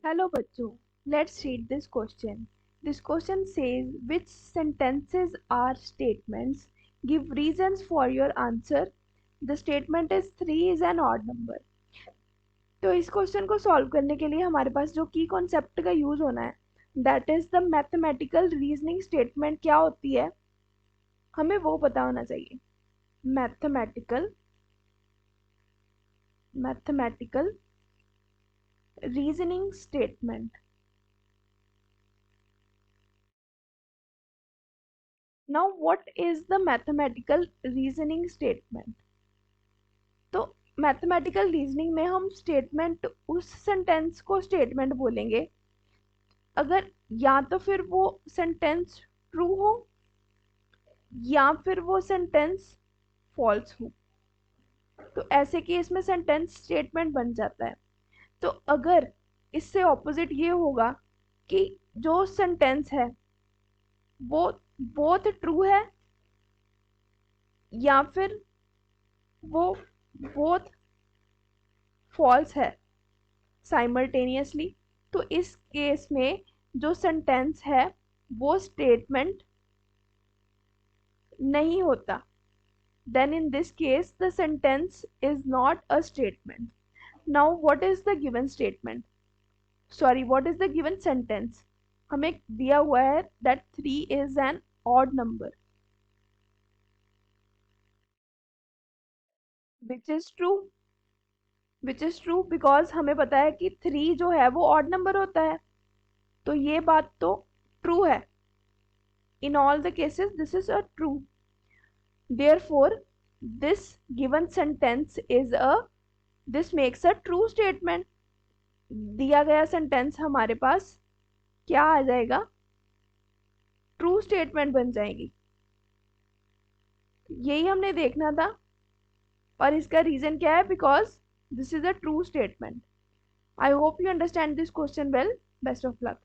Hello bachcho, let's read this question. This question says which sentences are statements? Give reasons for your answer. The statement is 3 is an odd number. तो इस question को solve करने के लिए हमारे पास जो की कॉन्सेप्ट का यूज होना है that is the mathematical reasoning statement क्या होती है हमें वो पता होना चाहिए. Mathematical mathematical reasoning statement. Now what is the mathematical reasoning statement. तो मैथमेटिकल रीजनिंग में हम स्टेटमेंट उस सेंटेंस को स्टेटमेंट बोलेंगे अगर या तो फिर वो सेंटेंस ट्रू हो या फिर वो सेंटेंस फॉल्स हो. तो ऐसे केस में सेंटेंस स्टेटमेंट बन जाता है. तो अगर इससे ऑपोजिट ये होगा कि जो सेंटेंस है वो बोथ ट्रू है या फिर वो बोथ फॉल्स है साइमल्टेनियसली, तो इस केस में जो सेंटेंस है वो स्टेटमेंट नहीं होता. then in this case the sentence is not a statement. Now what is the given statement, sorry what is the given sentence. हमें दिया हुआ है that 3 is an odd number which is true. Which is true because हमें पता है कि 3 जो है वो ऑड नंबर होता है. तो ये बात तो ट्रू है. In all the cases this is a true. therefore this given sentence is a this makes a true statement. दिया गया सेंटेंस हमारे पास क्या आ जाएगा, ट्रू स्टेटमेंट बन जाएगी. यही हमने देखना था और इसका रीजन क्या है, because this is a true statement. I hope you understand this question well. Best of luck.